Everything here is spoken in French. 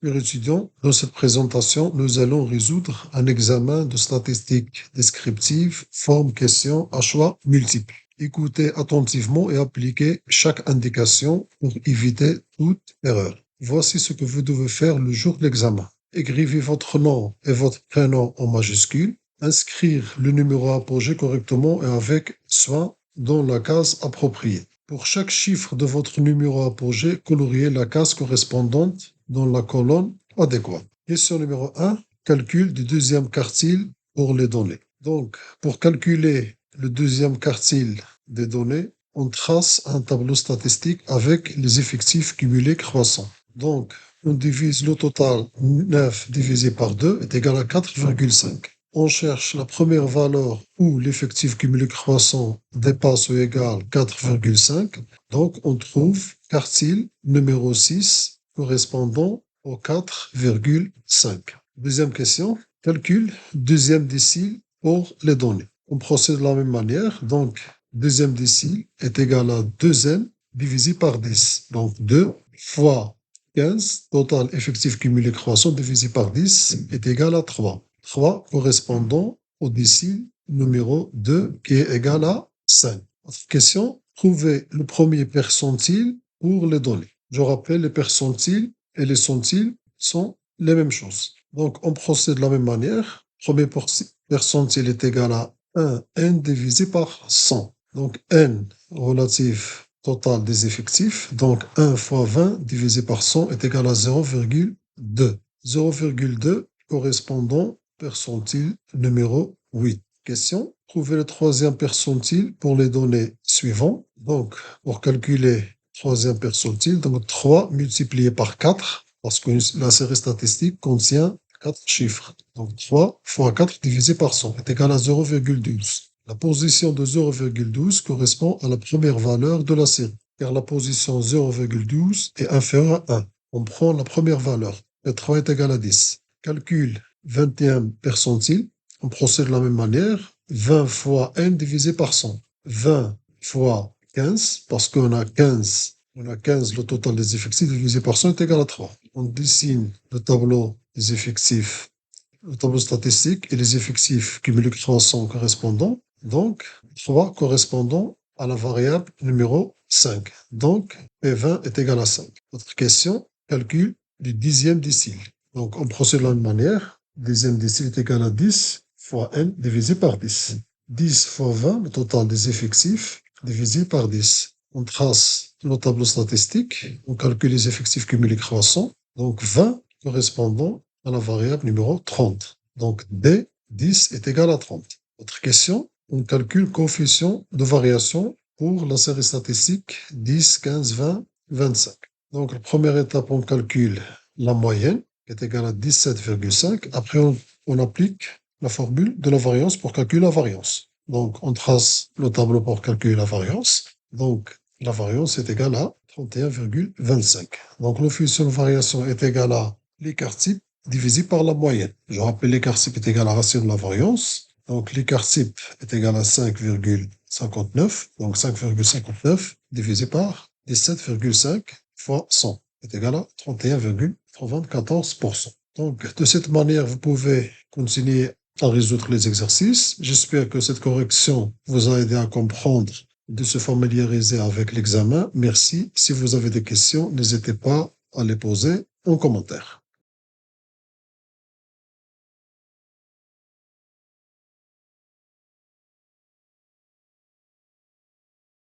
Chers étudiants, dans cette présentation, nous allons résoudre un examen de statistique descriptive, forme question à choix multiples. Écoutez attentivement et appliquez chaque indication pour éviter toute erreur. Voici ce que vous devez faire le jour de l'examen. Écrivez votre nom et votre prénom en majuscules. Inscrire le numéro apogée correctement et avec soin dans la case appropriée. Pour chaque chiffre de votre numéro apogée, coloriez la case correspondante dans la colonne adéquate. Question numéro 1. Calcul du deuxième quartile pour les données. Donc, pour calculer le deuxième quartile des données, on trace un tableau statistique avec les effectifs cumulés croissants. Donc, on divise le total 9 divisé par 2 est égal à 4,5. On cherche la première valeur où l'effectif cumulé croissant dépasse ou égale 4,5. Donc, on trouve quartile numéro 6 correspondant au 4,5. Deuxième question, calcul deuxième décile pour les données. On procède de la même manière. Donc, deuxième décile est égal à 2n divisé par 10. Donc, 2 fois 15, total effectif cumulé croissant divisé par 10 est égal à 3. 3 correspondant au décile numéro 2 qui est égal à 5. Autre question, trouvez le premier percentile pour les données. Je rappelle, les percentiles et les centiles sont les mêmes choses. Donc, on procède de la même manière. Premier percentile est égal à 1n divisé par 100. Donc, n relatif total des effectifs. Donc, 1 fois 20 divisé par 100 est égal à 0,2. 0,2 correspondant percentile numéro 8. Question. Trouvez le troisième percentile pour les données suivantes. Donc, pour calculer le troisième percentile, donc 3 multiplié par 4, parce que la série statistique contient 4 chiffres. Donc, 3 fois 4 divisé par 100 est égal à 0,12. La position de 0,12 correspond à la première valeur de la série, car la position 0,12 est inférieure à 1. On prend la première valeur. Le 3 est égal à 10. Calcul 21 percentile. On procède de la même manière. 20 fois n divisé par 100. 20 fois 15, parce qu'on a 15, le total des effectifs divisé par 100 est égal à 3. On dessine le tableau des effectifs, le tableau statistique et les effectifs cumulés croissants correspondants. Donc, 3 correspondant à la variable numéro 5. Donc, P20 est égal à 5. Autre question, calcul du dixième décile. Donc, on procède de la même manière. Dixième décile est égal à 10 fois n divisé par 10. 10 fois 20, le total des effectifs, divisé par 10. On trace le tableau statistique, on calcule les effectifs cumulés croissants. Donc, 20 correspondant à la variable numéro 30. Donc, D, 10 est égal à 30. Autre question, on calcule coefficient de variation pour la série statistique 10, 15, 20, 25. Donc, la première étape, on calcule la moyenne, qui est égale à 17,5. Après, on applique la formule de la variance pour calculer la variance. Donc, on trace le tableau pour calculer la variance. Donc, la variance est égale à 31,25. Donc, le coefficient de variation est égal à l'écart type divisé par la moyenne. Je rappelle, l'écart type est égal à la racine de la variance. Donc, l'écart type est égal à 5,59. Donc, 5,59 divisé par 17,5 fois 100 est égal à 31,94%. Donc, de cette manière, vous pouvez continuer à résoudre les exercices. J'espère que cette correction vous a aidé à comprendre et de se familiariser avec l'examen. Merci. Si vous avez des questions, n'hésitez pas à les poser en commentaire.